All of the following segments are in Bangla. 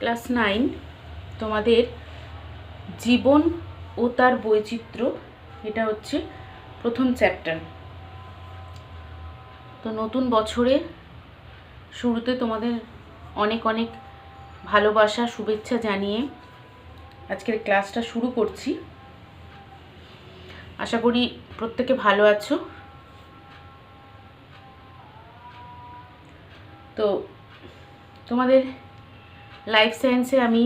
ক্লাস 9 তোমাদের জীবন ও তার বৈচিত্র্য, এটা হচ্ছে প্রথম চ্যাপ্টার। তো নতুন বছরে শুরুতে তোমাদের অনেক অনেক ভালোবাসা শুভেচ্ছা জানিয়ে আজকের ক্লাসটা শুরু করছি। আশা করি প্রত্যেকে ভালো আছো। তো তোমাদের লাইফ সায়েন্সে আমি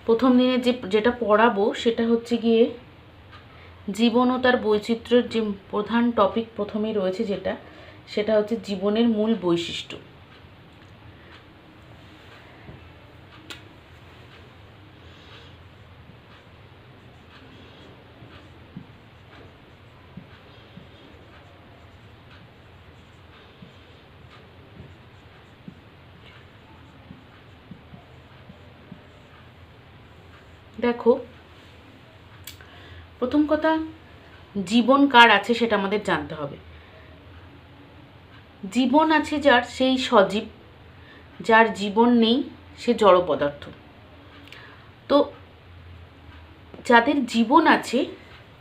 প্রথম দিনে যেটা পড়াবো সেটা হচ্ছে গিয়ে জীবন ও তার বৈচিত্র্যের যে প্রধান টপিক প্রথমেই রয়েছে সেটা হচ্ছে জীবনের মূল বৈশিষ্ট্য। দেখো, প্রথম কথা, জীবন কার আছে সেটা আমাদের জানতে হবে। জীবন আছে যার, সেই সজীব। যার জীবন নেই সে জড় পদার্থ। তো যাদের জীবন আছে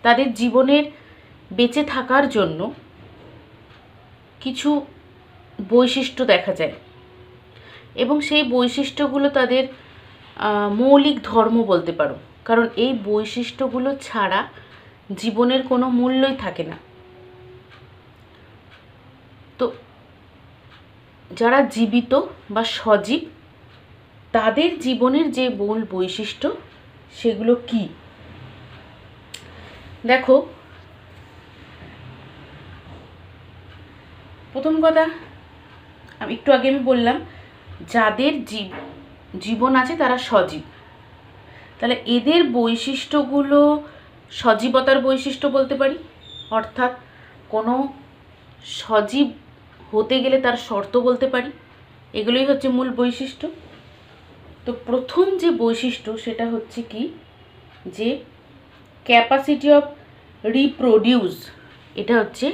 তাদের জীবনের বেঁচে থাকার জন্য কিছু বৈশিষ্ট্য দেখা যায় এবং সেই বৈশিষ্ট্যগুলো তাদের মৌলিক ধর্ম বলতে পারো, কারণ এই বৈশিষ্ট্যগুলো ছাড়া জীবনের কোনো মূল্যই থাকে না। তো যারা জীবিত বা সজীব তাদের জীবনের যে মূল বৈশিষ্ট্য সেগুলো কি? দেখো, প্রথম কথা, একটু আগে আমি বললাম যাদের জীবন আছে তারা সজীব। তাহলে এদের বৈশিষ্ট্যগুলো সজীবতার বৈশিষ্ট্য বলতে পারি, অর্থাৎ কোনো সজীব হতে গেলে তার শর্ত বলতে পারি। এগুলোই হচ্ছে মূল বৈশিষ্ট্য। তো প্রথম যে বৈশিষ্ট্য সেটা হচ্ছে কি, যে ক্যাপাসিটি অফ রিপ্রোডিউস। এটা হচ্ছে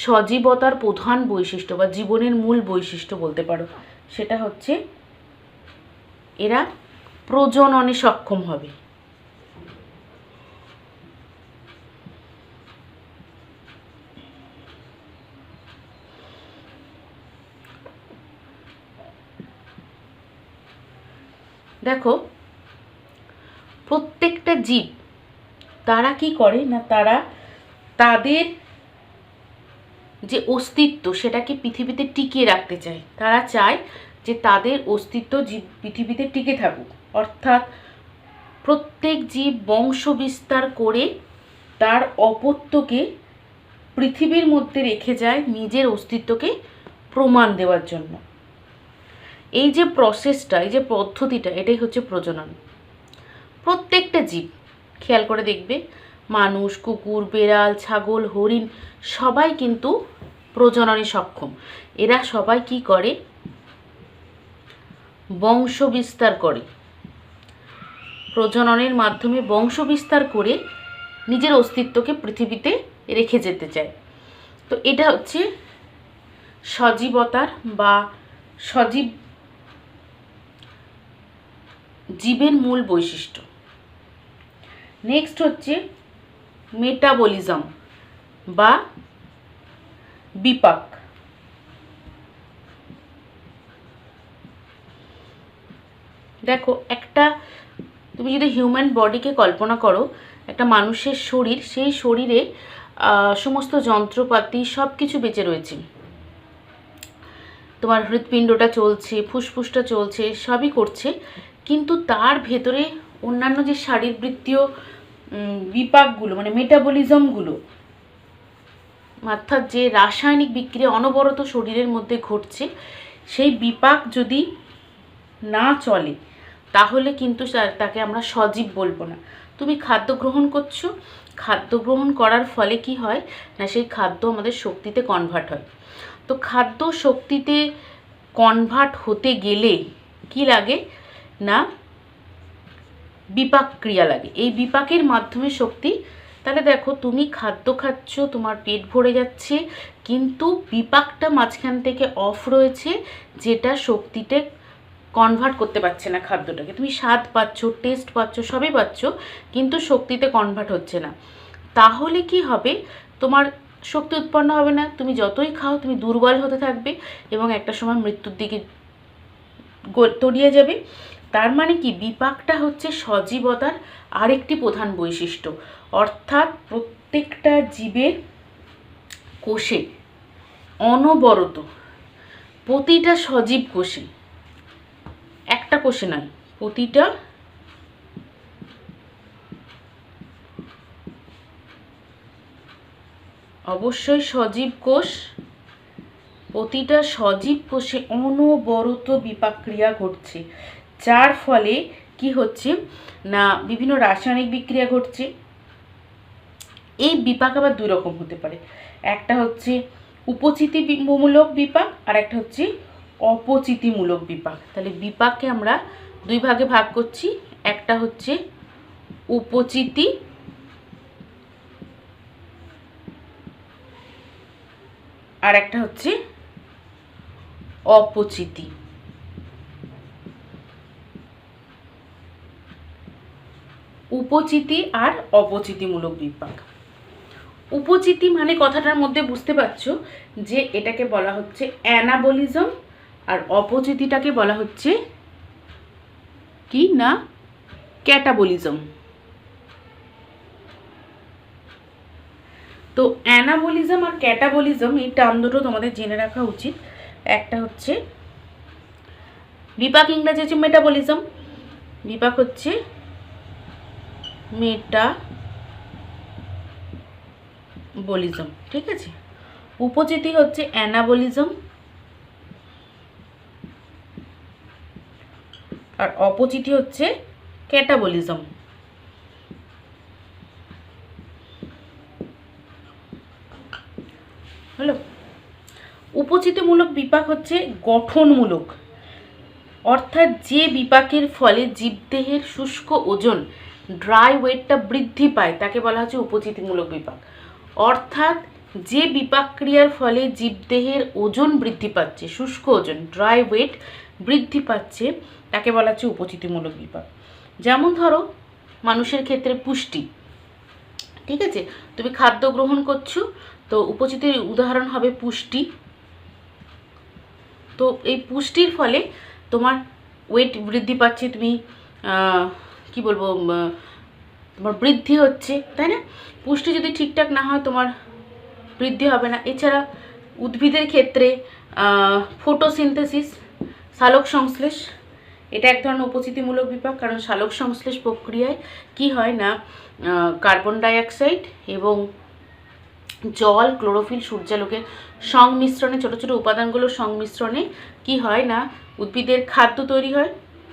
সজীবতার প্রধান বৈশিষ্ট্য বা জীবনের মূল বৈশিষ্ট্য বলতে পারো। সেটা হচ্ছে এরা প্রজননে সক্ষম হবে। দেখো, প্রত্যেকটা জীব তারা কি করে না, তারা তাদের যে অস্তিত্ব সেটাকে পৃথিবীতে টিকিয়ে রাখতে চায়। তারা চায় যে তাদের অস্তিত্ব জীব পৃথিবীতে টিকে থাকুক, অর্থাৎ প্রত্যেক জীব বংশ বিস্তার করে তার অপত্যকে পৃথিবীর মধ্যে রেখে যায় নিজের অস্তিত্বকে প্রমাণ দেওয়ার জন্য। এই যে প্রসেসটা, এই যে পদ্ধতিটা, এটাই হচ্ছে প্রজনন। প্রত্যেকটা জীব খেয়াল করে দেখবে, মানুষ, কুকুর, বেড়াল, ছাগল, হরিণ সবাই কিন্তু প্রজননে সক্ষম। এরা সবাই কি করে? বংশ বিস্তার করে। প্রজননের মাধ্যমে বংশ বিস্তার করে নিজের অস্তিত্বকে পৃথিবীতে রেখে যেতে চায়। তো এটা হচ্ছে সজীবতার বা সজীব জীবের মূল বৈশিষ্ট্য। নেক্সট হচ্ছে মেটাবলিজম বা বিপাক। দেখো, তুমি যদি হিউম্যান বডিকে কল্পনা করো, একটা মানুষের শরীর, সেই শরীরে সমস্ত যন্ত্রপাতি সব কিছু বেঁচে রয়েছে। তোমার হৃৎপিণ্ডটা চলছে, ফুসফুসটা চলছে, সবই করছে, কিন্তু তার ভেতরে অন্যান্য যে শারীরবৃত্তীয় বিপাকগুলো মানে মেটাবলিজমগুলো, অর্থাৎ যে রাসায়নিক বিক্রিয়া অনবরত শরীরের মধ্যে ঘটছে, সেই বিপাক যদি না চলে তাহলে কিন্তু তাকে আমরা সজীব বলবো না। তুমি খাদ্য গ্রহণ করছো, খাদ্য গ্রহণ করার ফলে কি হয় না, সেই খাদ্য আমাদের শক্তিতে কনভার্ট হয়। তো খাদ্য শক্তিতে কনভার্ট হতে গেলে কি লাগে না, বিপাক ক্রিয়া লাগে। এই বিপাকের মাধ্যমে শক্তি তাহলে দেখো তুমি খাদ্য খাচ্ছ, তোমার পেট ভরে যাচ্ছে, কিন্তু বিপাকটা মাঝখান থেকে অফ রয়েছে, যেটা শক্তিতে কনভার্ট করতে পারছে না খাদ্যটাকে। তুমি স্বাদ পাচ্ছ, টেস্ট পাচ্ছ, সবই পাচ্ছ, কিন্তু শক্তিতে কনভার্ট হচ্ছে না। তাহলে কি হবে? তোমার শক্তি উৎপন্ন হবে না, তুমি যতই খাও তুমি দুর্বল হতে থাকবে এবং একটা সময় মৃত্যুর দিকে তড়িয়ে যাবে। তার মানে কি, বিপাকটা হচ্ছে সজীবতার আরেকটি প্রধান বৈশিষ্ট্য। অর্থাৎ প্রত্যেকটা জীবের কোষে অনবরত, প্রতিটা সজীব কোষে, একটা কোষে নয়, প্রতিটা অবশ্যই সজীব কোষ, প্রতিটা সজীব কোষে অনবরত বিপাক ক্রিয়া ঘটছে, যার ফলে কি হচ্ছে না বিভিন্ন রাসায়নিক বিক্রিয়া ঘটছে। এই বিপাক আবার দুই রকম হতে পারে, একটা হচ্ছে উপচিতিমূলক বিপাক আর একটা হচ্ছে অপচিতিমূলক বিপাক। তাহলে বিপাককে আমরা দুই ভাগে ভাগ করছি, একটা হচ্ছে উপচিতি আর একটা হচ্ছে অপচিতি। উপচিতি আর অপচিতিমূলক বিপাক। উপচিতি মানে কথাটার মধ্যে বুঝতে পারছো যে এটাকে বলা হচ্ছে অ্যানাবলিজম, আর অপচিতিটাকে বলা হচ্ছে কি না ক্যাটাবলিজম। তো অ্যানাবলিজম আর ক্যাটাবলিজম এই টার্ম দুটো তোমাদের জেনে রাখা উচিত। একটা হচ্ছে বিপাক, ইংরেজি হচ্ছে মেটাবলিজম, বিপাক হচ্ছে মেটাবলিজম, ঠিক আছে। উপচিতি হচ্ছে অ্যানাবলিজম আর অপচিতি হচ্ছে ক্যাটাবলিজম। হলো। উপচিতিমূলক বিপাক হচ্ছে গঠনমূলক, অর্থাৎ যে বিপাকের ফলে জীবদেহের শুষ্ক ওজন, ড্রাই ওয়েটটা বৃদ্ধি পায় তাকে বলা হচ্ছে উপচিতিমূলক বিপাক। অর্থাৎ যে বিপাক ক্রিয়ার ফলে জীবদেহের ওজন বৃদ্ধি পাচ্ছে, শুষ্ক ওজন, ড্রাই ওয়েট বৃদ্ধি পাচ্ছে, তাকে বলা হচ্ছে উপচিতিমূলক বিপাক। যেমন ধরো মানুষের ক্ষেত্রে পুষ্টি, ঠিক আছে, তুমি খাদ্য গ্রহণ করছো, তো উপচিতির উদাহরণ হবে পুষ্টি। তো এই পুষ্টির ফলে তোমার ওয়েট বৃদ্ধি পাচ্ছে, তুমি কি বলবো, তোমার বৃদ্ধি হচ্ছে, তাই না? পুষ্টি যদি ঠিকঠাক না হয় তোমার বৃদ্ধি হবে না। এছাড়া উদ্ভিদের ক্ষেত্রে ফটোসিনথেসিস, সালোক সংশ্লেষ, এটা এক ধরনের উপচিতিমূলক বিপাক। কারণ সালোক সংশ্লেষ প্রক্রিয়ায় কি হয় না, কার্বন ডাইঅক্সাইড এবং জল, ক্লোরোফিল, সূর্যালোকের সংমিশ্রণে, ছোটো ছোটো উপাদানগুলোর সংমিশ্রণে কি হয় না উদ্ভিদের খাদ্য তৈরি হয়,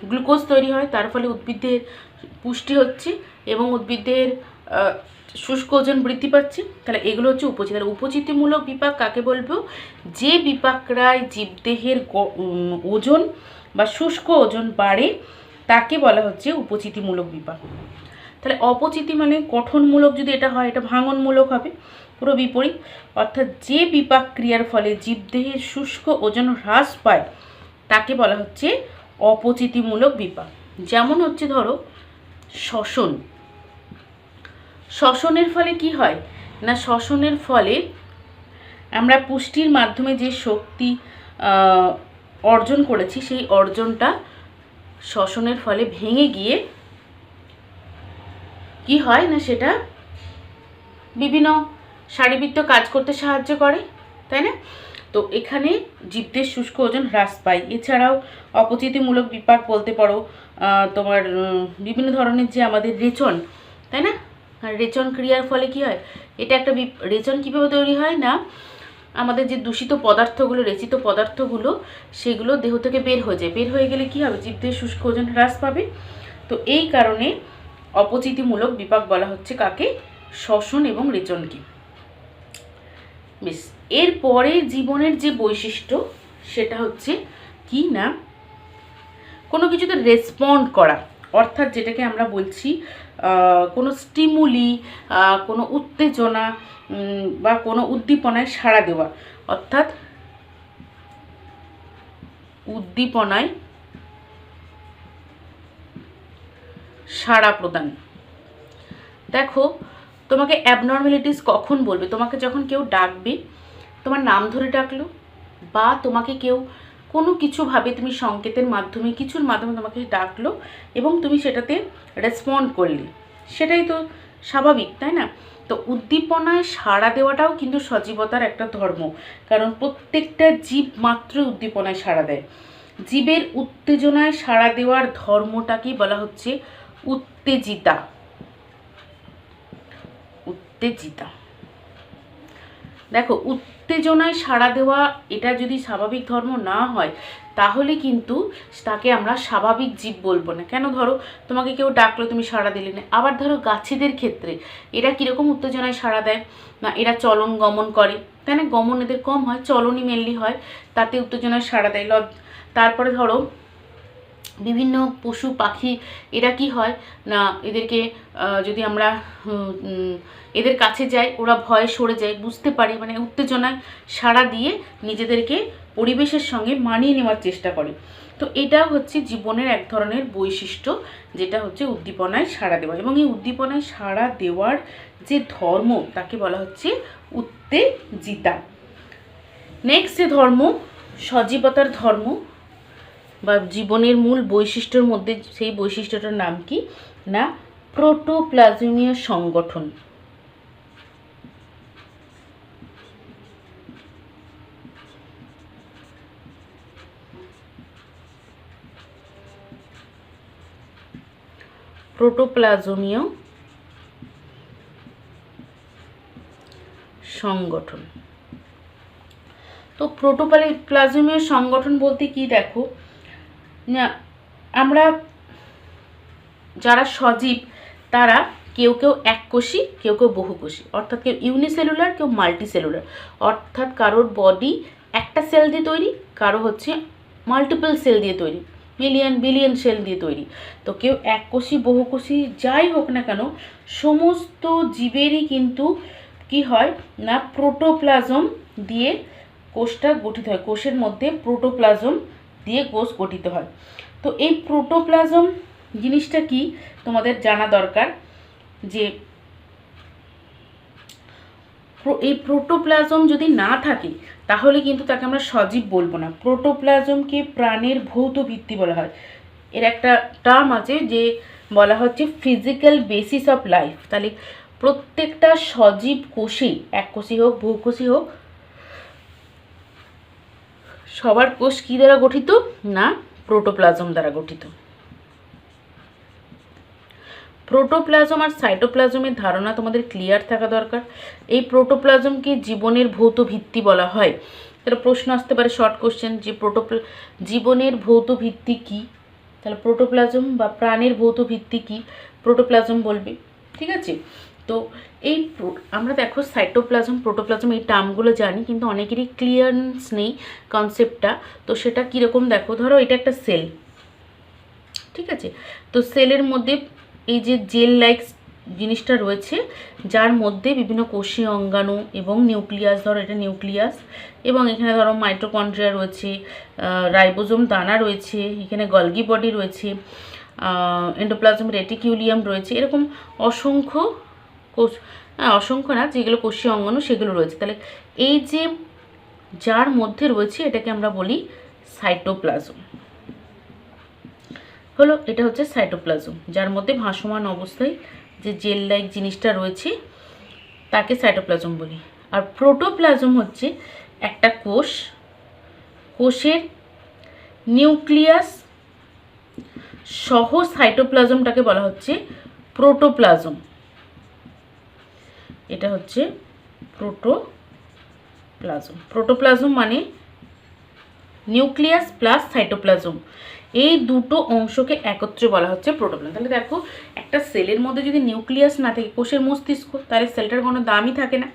গ্লুকোজ তৈরি হয়, তার ফলে উদ্ভিদের পুষ্টি হচ্ছে এবং উদ্ভিদের শুষ্ক ওজন বৃদ্ধি পাচ্ছে। তাহলে এগুলো হচ্ছে উপচিতি। তাহলে উপচিতিমূলক বিপাক কাকে বলবো? যে বিপাকরায় জীবদেহের ওজন বা শুষ্ক ওজন বাড়ে তাকে বলা হচ্ছে উপচিতিমূলক বিপাক। তাহলে অপচিতি মানে গঠনমূলক, যদি এটা হয় এটা ভাঙনমূলক হবে, পুরো বিপরীত। অর্থাৎ যে বিপাক ক্রিয়ার ফলে জীবদেহের শুষ্ক ওজন হ্রাস পায় তাকে বলা হচ্ছে অপচিতিমূলক বিপাক। যেমন হচ্ছে ধরো শ্বসন। শ্বসনের ফলে কি হয় না, শ্বসনের ফলে আমরা পুষ্টির মাধ্যমে যে শক্তি অর্জন করেছি সেই অর্জনটা শ্বসনের ফলে ভেঙে গিয়ে কি হয় না, সেটা বিভিন্ন শারীরবৃত্ত কাজ করতে সাহায্য করে, তাই না? তো এখানে জীবদের শুষ্ক ওজন হ্রাস পায়। এছাড়াও অপচিতিমূলক বিপাক বলতে পারো তোমার বিভিন্ন ধরনের যে আমাদের রেচন, তাই না? আর রেচন ক্রিয়ার ফলে কি হয়, এটা একটা রেচন কীভাবে তৈরি হয় না, আমাদের যে দূষিত পদার্থগুলো, রেচিত পদার্থগুলো, সেগুলো দেহ থেকে বের হয়ে যায়। বের হয়ে গেলে কি হবে, জীবদের শুষ্ক ওজন হ্রাস পাবে। তো এই কারণে অপচিতিমূলক বিপাক বলা হচ্ছে কাকে, শ্বসন এবং রেচনকে। বেশ, এরপরে জীবনের যে বৈশিষ্ট্য সেটা হচ্ছে কি না, কোনো কিছুতে রেসপন্ড করা, অর্থাৎ যেটাকে আমরা বলছি কোনো স্টিমুলি, কোনো উত্তেজনা বা কোনো উদ্দীপনায় সাড়া দেওয়া, অর্থাৎ উদ্দীপনায় সাড়া প্রদান। দেখো তোমাকে অ্যাবনর্মালিটিস কখন বলবে? তোমাকে যখন কেউ ডাকবে, তোমার নাম ধরে ডাকলো, বা তোমাকে কেউ কোনো কিছুভাবে তুমি সংকেতের মাধ্যমে কিছুর মাধ্যমে তোমাকে ডাকলো এবং তুমি সেটাতে রেসপন্ড করলে, সেটাই তো স্বাভাবিক, তাই না? তো উদ্দীপনায় সাড়া দেওয়াটাও কিন্তু সজীবতার একটা ধর্ম, কারণ প্রত্যেকটা জীব মাত্রই উদ্দীপনায় সাড়া দেয়। জীবের উত্তেজনায় সাড়া দেওয়ার ধর্মটাকেই বলা হচ্ছে উত্তেজিতা। উত্তেজিতা। দেখো উত্তেজনায় সাড়া দেওয়া এটা যদি স্বাভাবিক ধর্ম না হয়, তাহলে কিন্তু তাকে আমরা স্বাভাবিক জীব বলবো না। কেন? ধরো তোমাকে কেউ ডাকলো, তুমি সাড়া দিলে না। আবার ধরো গাছেদের ক্ষেত্রে এরা কীরকম উত্তেজনায় সাড়া দেয় না, এরা চলন গমন করে, তাই না? গমন এদের কম হয়, চলনই মেনলি হয়, তাতে উত্তেজনায় সাড়া দেয়। তারপরে ধরো বিভিন্ন পশু পাখি, এরা কি হয় না, এদেরকে যদি আমরা এদের কাছে যাই, ওরা ভয়ে সরে যায়, বুঝতে পারি, মানে উত্তেজনায় সাড়া দিয়ে নিজেদেরকে পরিবেশের সঙ্গে মানিয়ে নেওয়ার চেষ্টা করে। তো এটা হচ্ছে জীবনের এক ধরনের বৈশিষ্ট্য, যেটা হচ্ছে উদ্দীপনায় সাড়া দেওয়া। এবং এই উদ্দীপনায় সাড়া দেওয়ার যে ধর্ম, তাকে বলা হচ্ছে উত্তেজিতা। নেক্সট যে ধর্ম, সজীবতার ধর্ম বা জীবনের মূল বৈশিষ্ট্যের মধ্যে সেই বৈশিষ্ট্যটার নাম কি না, প্রোটোপ্লাজমীয় সংগঠন। প্রোটোপ্লাজমীয় সংগঠন। তো প্রোটোপ্লাজমীয় সংগঠন বলতে কি, দেখো না, আমরা যারা সজীব তারা কেউ কেউ এককোষী, কেউ কেউ বহুকোষী, অর্থাৎ কেউ ইউনিসেলুলার, কেউ মাল্টিসেলুলার, অর্থাৎ কারোর বডি একটা সেল দিয়ে তৈরি, কারো হচ্ছে মাল্টিপল সেল দিয়ে তৈরি, মিলিয়ন বিলিয়ন সেল দিয়ে তৈরি। তো কেউ এককোষী, বহুকোষী, যাই হোক না কেন, সমস্ত জীবেরই কিন্তু কি হয় না, প্রোটোপ্লাজম দিয়ে কোষটা গঠিত হয়। কোষের মধ্যে প্রোটোপ্লাজম দিয়ে কোষ গঠিত হয়। তো এই প্রোটোপ্লাজম জিনিসটা কি তোমাদের জানা দরকার, যে এই প্রোটোপ্লাজম যদি না থাকে তাহলে কিন্তু তাকে আমরা সজীব বলবো না। প্রোটোপ্লাজমকে প্রাণের ভৌত ভিত্তি বলা হয়। এর একটা টার্ম আছে যে বলা হচ্ছে ফিজিক্যাল বেসিস অফ লাইফ। তাহলে প্রত্যেকটা সজীব কোষেই, এককোষী হোক বহুকোষী হোক, সবার কোষ কী দ্বারা গঠিত না, প্রোটোপ্লাজম দ্বারা গঠিত। প্রোটোপ্লাজম আর সাইটোপ্লাজমের ধারণা তোমাদের ক্লিয়ার থাকা দরকার। এই প্রোটোপ্লাজমকে জীবনের ভৌত ভিত্তি বলা হয়। তাহলে প্রশ্ন আসতে পারে শর্ট কোশ্চেন, যে জীবনের ভৌত ভিত্তি কী? তাহলে প্রোটোপ্লাজম বা প্রাণের ভৌত ভিত্তি কী, প্রোটোপ্লাজম বলবে, ঠিক আছে? তো এই আমরা দেখো সাইটোপ্লাজম, প্রোটোপ্লাজম এই টার্মগুলো জানি, কিন্তু অনেকেরই ক্লিয়ারেন্স নেই কনসেপ্টটা। তো সেটা কীরকম, দেখো ধরো এটা একটা সেল, ঠিক আছে? তো সেলের মধ্যে এই যে জেল লাইক জিনিসটা রয়েছে, যার মধ্যে বিভিন্ন কোষীয় অঙ্গাণু এবং নিউক্লিয়াস, ধরো এটা নিউক্লিয়াস, এবং এখানে ধরো মাইটোকন্ড্রিয়া রয়েছে, রাইবোজোম দানা রয়েছে, এখানে গলগি বডি রয়েছে, এন্ডোপ্লাজম রেটিকিউলিয়াম রয়েছে, এরকম অসংখ্য কোষ, অসংখ্য না, যেগুলো কোষীয় অঙ্গাণু সেগুলো রয়েছে। তাহলে এই যে যার মধ্যে রয়েছে এটাকে আমরা বলি সাইটোপ্লাজম। হলো, এটা হচ্ছে সাইটোপ্লাজম, যার মধ্যে ভাসমান অবস্থায় যে জেল লাইক জিনিসটা রয়েছে তাকে সাইটোপ্লাজম বলি। আর প্রোটোপ্লাজম হচ্ছে একটা কোষ, কোষের নিউক্লিয়াস সহ সাইটোপ্লাজমটাকে বলা হচ্ছে প্রোটোপ্লাজম। এটা হচ্ছে প্রোটোপ্লাজম। প্রোটোপ্লাজম মানে নিউক্লিয়াস প্লাস সাইটোপ্লাজম, এই দুটো অংশকে একত্রে বলা হচ্ছে প্রোটোপ্লাজম। তাহলে দেখো একটা সেলের মধ্যে যদি নিউক্লিয়াস না থাকে, কোষের মস্তিষ্ক, তাহলে সেলটার কোনো দামই থাকে না।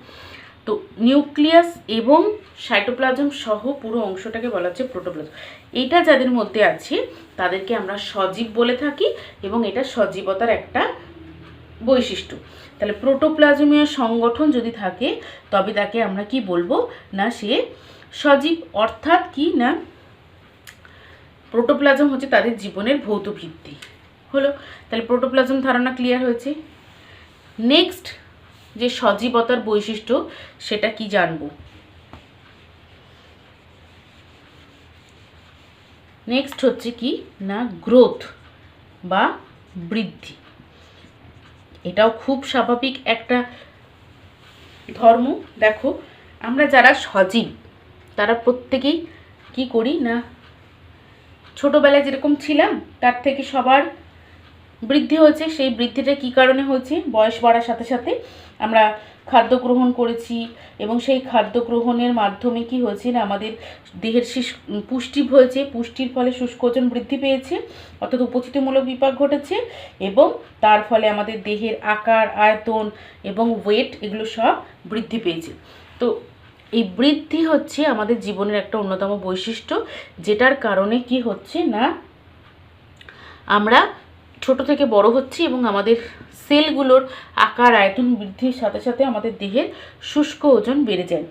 তো নিউক্লিয়াস এবং সাইটোপ্লাজম সহ পুরো অংশটাকে বলা হচ্ছে প্রোটোপ্লাজম। এটা যাদের মধ্যে আছে তাদেরকে আমরা সজীব বলে থাকি এবং এটা সজীবতার একটা বৈশিষ্ট্য। তাহলে প্রোটোপ্লাজমীয় সংগঠন যদি থাকে তবে তাকে আমরা কি বলবো না সে সজীব। অর্থাৎ কি না প্রোটোপ্লাজম হচ্ছে তাদের জীবনের ভৌত ভিত্তি হলো। তাহলে প্রোটোপ্লাজম ধারণা ক্লিয়ার হয়েছে। নেক্সট যে সজীবতার বৈশিষ্ট্য সেটা কি জানবো। নেক্সট হচ্ছে কি না গ্রোথ বা বৃদ্ধি। এটাও খুব স্বাভাবিক একটা ধর্ম। দেখো আমরা যারা সজীব তারা প্রত্যেকেই কি করি না ছোটোবেলায় যেরকম ছিলাম তার থেকে সবার বৃদ্ধি হয়েছে। সেই বৃদ্ধিটা কি কারণে হয়েছে? বয়স বাড়ার সাথে সাথে আমরা খাদ্য গ্রহণ করেছি এবং সেই খাদ্য গ্রহণের মাধ্যমে কি হয়েছে না আমাদের দেহের পুষ্টি হয়েছে, পুষ্টির ফলে শুষ্ক ওজন বৃদ্ধি পেয়েছে অর্থাৎ উপচিতিমূলক বিপাক ঘটেছে এবং তার ফলে আমাদের দেহের আকার, আয়তন এবং ওয়েট এগুলো সব বৃদ্ধি পেয়েছে। তো এই বৃদ্ধি হচ্ছে আমাদের জীবনের একটা অন্যতম বৈশিষ্ট্য, যেটার কারণে কি হচ্ছে না আমরা ছোট থেকে বড় হচ্ছি এবং আমাদের সেলগুলোর আকার আয়তন বৃদ্ধির সাথে সাথে আমাদের দেহের শুষ্ক ওজন বেড়ে যায়।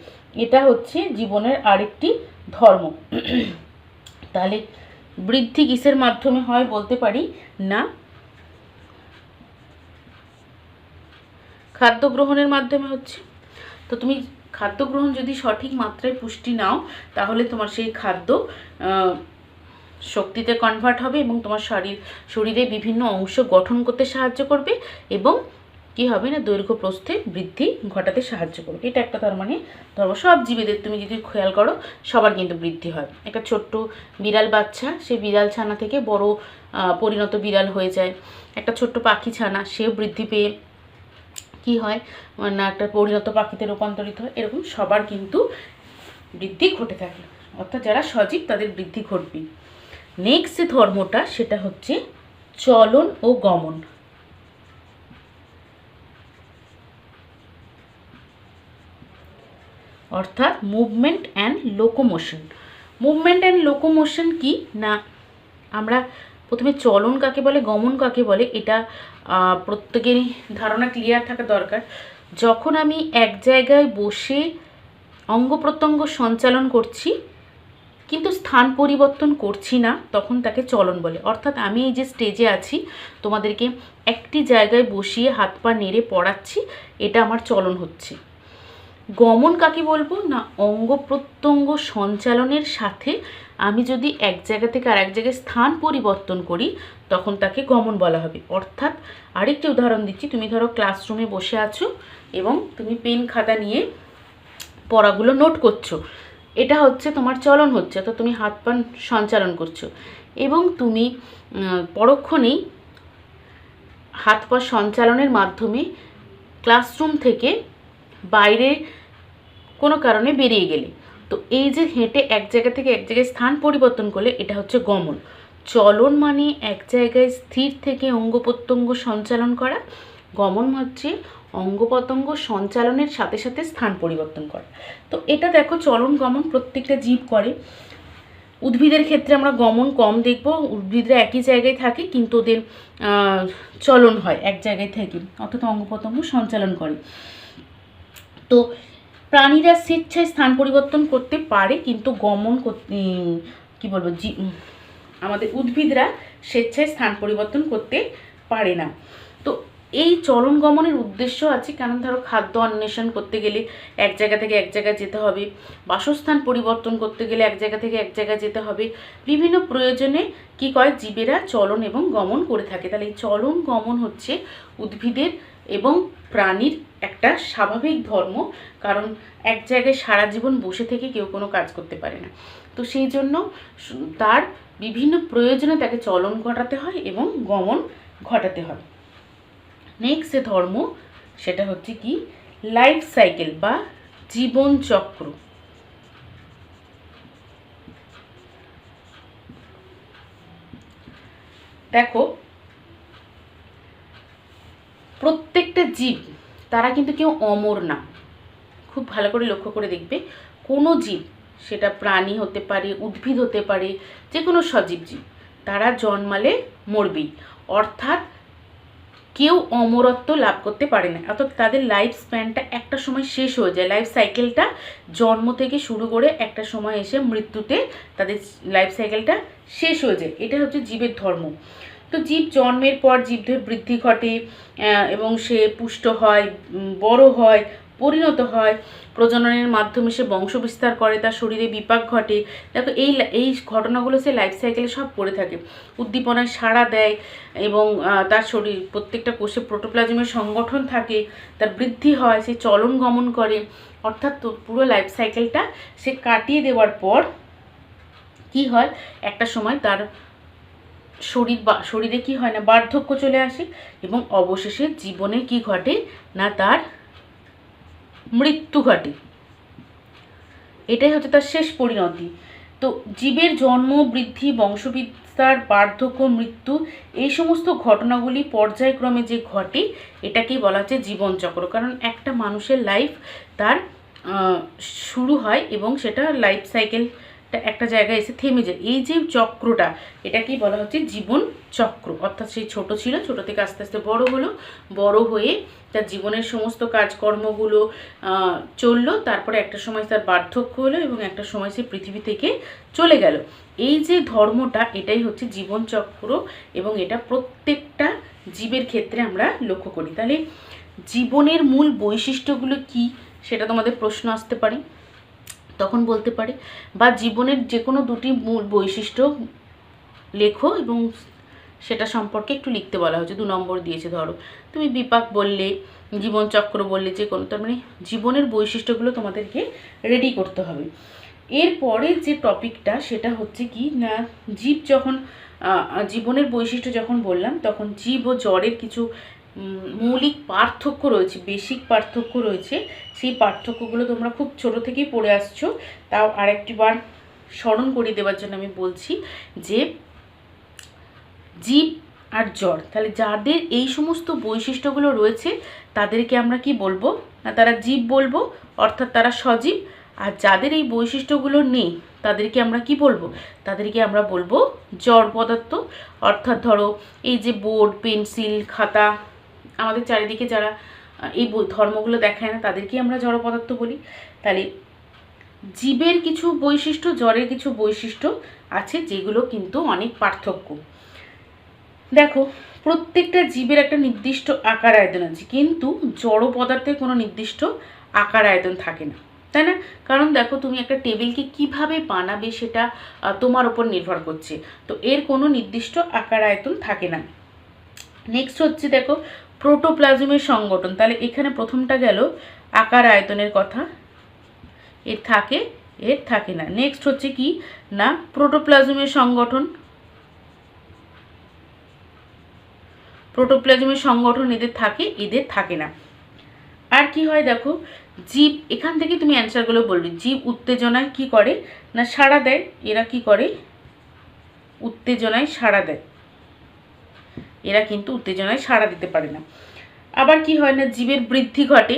এটা হচ্ছে জীবনের আরেকটি ধর্ম। তাহলে বৃদ্ধি কিসের মাধ্যমে হয় বলতে পারি না খাদ্য গ্রহণের মাধ্যমে হচ্ছে। তো তুমি খাদ্য গ্রহণ যদি সঠিক মাত্রায় পুষ্টি নাও তাহলে তোমার সেই খাদ্য শক্তিতে কনভার্ট হবে এবং তোমার শরীরে বিভিন্ন অংশ গঠন করতে সাহায্য করবে এবং কি হবে না দৈর্ঘ্য প্রস্থে বৃদ্ধি ঘটাতে সাহায্য করবে। এটা একটা তার মানে ধর্ম। সব জীবেদের তুমি যদি খেয়াল করো সবার কিন্তু বৃদ্ধি হয়। একটা ছোট্ট বিড়াল বাচ্চা সে বিড়াল ছানা থেকে বড় পরিণত বিড়াল হয়ে যায়। একটা ছোট্ট পাখি ছানা সেও বৃদ্ধি পেয়ে কি হয় না একটা পরিণত পাখিতে রূপান্তরিত হয়। এরকম সবার কিন্তু বৃদ্ধি ঘটে থাকে, অর্থাৎ যারা সজীব তাদের বৃদ্ধি ঘটবে। নেক্সট যে ধর্মটা সেটা হচ্ছে চলন ও গমন। অর্থাৎ movement and locomotion. Movement and locomotion কি না আমরা প্রথমে চলন কাকে বলে গমন কাকে বলে এটা প্রত্যেকেরই ধারণা ক্লিয়ার থাকা দরকার। যখন আমি এক জায়গায় বসে অঙ্গ প্রত্যঙ্গ সঞ্চালন করছি কিন্তু স্থান পরিবর্তন করছি না তখন তাকে চলন বলে। অর্থাৎ আমি এই যে স্টেজে আছি তোমাদেরকে একটি জায়গায় বসিয়ে হাত পা নেড়ে পড়াচ্ছি, এটা আমার চলন হচ্ছে। গমন কাকে বলবো না অঙ্গ প্রত্যঙ্গ সঞ্চালনের সাথে আমি যদি এক জায়গা থেকে আরেক জায়গায় স্থান পরিবর্তন করি তখন তাকে গমন বলা হবে। অর্থাৎ আরেকটি উদাহরণ দিচ্ছি, তুমি ধরো ক্লাসরুমে বসে আছো এবং তুমি পেন খাতা নিয়ে পড়াগুলো নোট করছো, এটা হচ্ছে তোমার চলন হচ্ছে, তো তুমি হাত পা সঞ্চালন করছো এবং তুমি পরক্ষণেই হাত পা সঞ্চালনের মাধ্যমে ক্লাসরুম থেকে বাইরে কোনো কারণে বেরিয়ে গেলে। তো এই যে হেঁটে এক জায়গা থেকে এক জায়গায় স্থান পরিবর্তন করলে এটা হচ্ছে গমন। চলন মানে এক জায়গায় স্থির থেকে অঙ্গ প্রত্যঙ্গ সঞ্চালন করা, গমন হচ্ছে অঙ্গ প্রত্যঙ্গ সঞ্চালনের সাথে সাথে স্থান পরিবর্তন করা। তো এটা দেখো চলন গমন প্রত্যেকটা জীব করে। উদ্ভিদের ক্ষেত্রে আমরা গমন কম দেখব, উদ্ভিদরা একই জায়গায় থাকে কিন্তু ওদের চলন হয় এক জায়গায় থেকে, অর্থাৎ অঙ্গ প্রত্যঙ্গ সঞ্চালন করে। তো প্রাণীরা স্বেচ্ছায় স্থান পরিবর্তন করতে পারে কিন্তু গমন কি বলবো আমাদের উদ্ভিদরা স্বেচ্ছায় স্থান পরিবর্তন করতে পারে না। তো এই চলন গমনের উদ্দেশ্য আছে, কারণ ধরো খাদ্য অন্বেষণ করতে গেলে এক জায়গা থেকে এক জায়গায় যেতে হবে, বাসস্থান পরিবর্তন করতে গেলে এক জায়গা থেকে এক জায়গায় যেতে হবে, বিভিন্ন প্রয়োজনে কি করে জীবেরা চলন এবং গমন করে থাকে। তাহলে এই চলন গমন হচ্ছে উদ্ভিদের এবং প্রাণীর একটা স্বাভাবিক ধর্ম, কারণ এক জায়গায় সারা জীবন বসে থেকে কেউ কোনো কাজ করতে পারে না। তো সেই জন্য তার বিভিন্ন প্রয়োজনে তাকে চলন ঘটাতে হয় এবং গমন ঘটাতে হয়। নেক্সট যে ধর্ম সেটা হচ্ছে কি লাইফ সাইকেল বা জীবন চক্র। দেখো প্রত্যেকটা জীব তারা কিন্তু কেউ অমর না, খুব ভালো করে লক্ষ্য করে দেখবে, কোনো জীব, সেটা প্রাণী হতে পারে, উদ্ভিদ হতে পারে, যে কোনো সজীব জীব, তারা জন্মালে মরবেই। অর্থাৎ কেউ অমরত্ব লাভ করতে পারে না, অর্থাৎ তাদের লাইফ স্প্যানটা একটা সময় শেষ হয়ে যায়। লাইফ সাইকেলটা জন্ম থেকে শুরু করে একটা সময় এসে মৃত্যুতে তাদের লাইফ সাইকেলটা শেষ হয়ে যায়। এটা হচ্ছে জীবের ধর্ম। তো জীব জন্মের পর জীবদের বৃদ্ধি ঘটে এবং সে পুষ্ট হয়, বড় হয়, পরিণত হয়, প্রজননের মাধ্যমে সে বংশ বিস্তার করে, তার শরীরে বিপাক ঘটে। দেখো এই ঘটনাগুলো সে লাইফ সাইকেলে সব করে থাকে। উদ্দীপনায় সাড়া দেয় এবং তার শরীর প্রত্যেকটা কোষে প্রোটোপ্লাজমের সংগঠন থাকে, তার বৃদ্ধি হয়, সে চলন গমন করে। অর্থাৎ পুরো লাইফ সাইকেলটা সে কাটিয়ে দেওয়ার পর কি হয়, একটা সময় তার শরীরে কি হয় না, বার্ধক্য চলে আসে এবং অবশেষে জীবনে কি ঘটে না, তার মৃত্যু ঘটে। এটাই হচ্ছে তার শেষ পরিণতি। তো জীবের জন্ম, বৃদ্ধি, বংশবিস্তার, বার্ধক্য, মৃত্যু, এই সমস্ত ঘটনাগুলি পর্যায়ক্রমে যে ঘটে এটাকেই বলা হচ্ছে জীবনচক্র। কারণ একটা মানুষের লাইফ তার শুরু হয় এবং সেটা লাইফ সাইকেলটা একটা জায়গায় এসে থেমে যায়। এই যে চক্রটা, এটাকেই বলা হচ্ছে জীবন চক্র। অর্থাৎ সেই ছোট ছিল, ছোট থেকে আস্তে আস্তে বড় হলো, বড় হয়ে তার জীবনের সমস্ত কাজকর্মগুলো চললো, তারপরে একটা সময় তার বার্ধক্য হলো এবং একটা সময় সে পৃথিবী থেকে চলে গেল। এই যে ধর্মটা, এটাই হচ্ছে জীবনচক্র এবং এটা প্রত্যেকটা জীবের ক্ষেত্রে আমরা লক্ষ্য করি। তাহলে জীবনের মূল বৈশিষ্ট্যগুলো কি, সেটা তোমাদের প্রশ্ন আসতে পারে, তখন বলতে পারে। বা জীবনের যে কোনো দুটি মূল বৈশিষ্ট্য লেখো এবং সেটা সম্পর্কে একটু লিখতে বলা হচ্ছে। 2 নম্বর দিয়েছে। ধরো তুমি বিপাক বললে, জীবনচক্র বললে, যে কোনো, তার মানে জীবনের বৈশিষ্ট্যগুলো তোমাদেরকে রেডি করতে হবে। এরপরে যে টপিকটা সেটা হচ্ছে কি না, জীব যখন জীবনের বৈশিষ্ট্য যখন বললাম, তখন জীব ও জড়ের কিছু মৌলিক পার্থক্য রয়েছে, বেসিক পার্থক্য রয়েছে। সেই পার্থক্যগুলো তোমরা খুব ছোট থেকেই পড়ে আসছো, তাও আরেকটিবার স্মরণ করিয়ে দেওয়ার জন্য আমি বলছি যে জীব আর জড়, তাহলে যাদের এই সমস্ত বৈশিষ্ট্যগুলো রয়েছে তাদেরকে আমরা কি বলবো না, তারা জীব বলবো, অর্থাৎ তারা সজীব। আর যাদের এই বৈশিষ্ট্যগুলো নেই তাদেরকে আমরা কি বলবো, তাদেরকে আমরা বলবো জড় পদার্থ। অর্থাৎ ধরো এই যে বোর্ড, পেন্সিল, খাতা, আমাদের চারিদিকে যারা এই ধর্মগুলো দেখায় না তাদেরকেই আমরা জড় পদার্থ বলি। তাহলে জীবের কিছু বৈশিষ্ট্য, জড়ের কিছু বৈশিষ্ট্য আছে যেগুলো কিন্তু অনেক পার্থক্য। দেখো প্রত্যেকটা জীবের একটা নির্দিষ্ট আকার আয়তন আছে, কিন্তু জড় পদার্থের কোনো নির্দিষ্ট আকার আয়তন থাকে না, তাই না? কারণ দেখো তুমি একটা টেবিলকে কিভাবে বানাবে সেটা তোমার উপর নির্ভর করছে, তো এর কোনো নির্দিষ্ট আকার আয়তন থাকে না। নেক্সট হচ্ছে দেখো প্রোটোপ্লাজমের সংগঠন। তাহলে এখানে প্রথমটা গেল আকার আয়তনের কথা, এর থাকে, এর থাকে না। নেক্সট হচ্ছে কি না প্রোটোপ্লাজমের সংগঠন, প্রোটোপ্লাজমের সংগঠন এদের থাকে, এদের থাকে না। আর কি হয় দেখো, জীব, এখান থেকে তুমি অ্যান্সারগুলো বলবে। জীব উত্তেজনায় কি করে না সাড়া দেয়, এরা কি করে উত্তেজনায় সাড়া দেয়, এরা কিন্তু উত্তেজনায় সাড়া দিতে পারে না। আবার কি হয় না জীবের বৃদ্ধি ঘটে,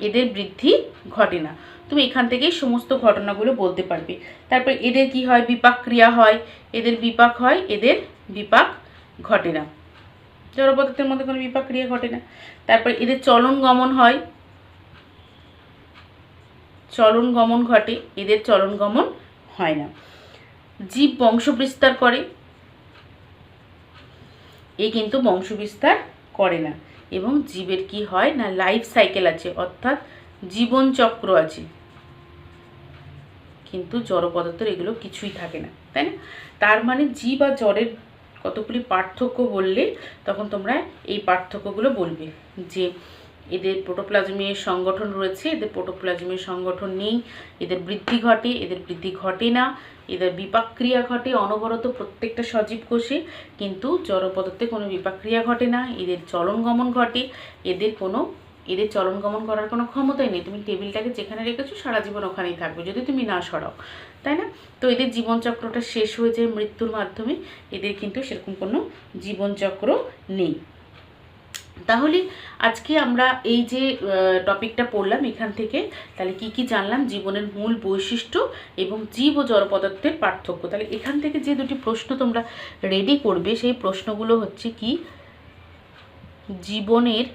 এদের বৃদ্ধি ঘটে না। তুমি এখান থেকেই সমস্ত ঘটনাগুলো বলতে পারবে। তারপর এদের কি হয়, বিপাক ক্রিয়া হয়, এদের বিপাক হয়, এদের বিপাক ঘটে না। জড় পদার্থের মধ্যে কোনো বিপাক ক্রিয়া ঘটে না। তারপর এদের চলন গমন হয়, চলন গমন ঘটে, এদের চলন গমন হয় না। জীব বংশ বিস্তার করে, এ কিন্তু বংশ বিস্তার করে না। এবং জীবের কি হয় না লাইফ সাইকেল আছে, অর্থাৎ জীবন চক্র আছে, কিন্তু জড় পদার্থের এগুলো কিছুই থাকে না, তাই না? তার মানে জীব আর জড়ের কতগুলি পার্থক্য বললে তখন তোমরা এই পার্থক্যগুলো বলবে, যে এদের প্রোটোপ্লাজমের সংগঠন রয়েছে, এদের প্রোটোপ্লাজমের সংগঠন নেই, এদের বৃদ্ধি ঘটে, এদের বৃদ্ধি ঘটে না, এদের বিপাক ক্রিয়া ঘটে অনবরত প্রত্যেকটা সজীব কোষে, কিন্তু জড় পদার্থে কোনো বিপাক ক্রিয়া ঘটে না, এদের চলন গমন ঘটে, এদের চলন গমন করার কোনো ক্ষমতাই নেই। তুমি টেবিলটাকে যেখানে রেখেছো সারা জীবন ওখানেই থাকবে যদি তুমি না সরাও, তাই না? তো এদের জীবনচক্রটা শেষ হয়ে যায় মৃত্যুর মাধ্যমে, এদের কিন্তু সেরকম কোনো জীবনচক্র নেই। তাহলে আজকে আমরা এই যে টপিকটা পড়লাম এখান থেকে, তাহলে কি কি জানলাম, জীবনের মূল বৈশিষ্ট্য এবং জীব ও জড় পদার্থের পার্থক্য। তাহলে এখান থেকে যে দুটি প্রশ্ন তোমরা রেডি করবে সেই প্রশ্নগুলো হচ্ছে কি, জীবনের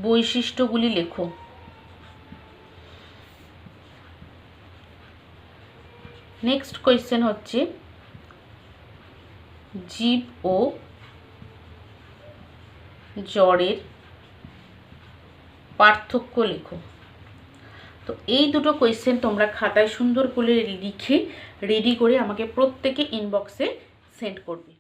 বৈশিষ্ট্যগুলি লেখো। নেক্সট কোয়েশ্চেন হচ্ছে জীব ও জড়ের পার্থক্য লেখো। তো এই দুটো কোয়েশ্চেন তোমরা খাতায় সুন্দর করে লিখে রেডি করে আমাকে প্রত্যেকে ইনবক্সে সেন্ড করবে।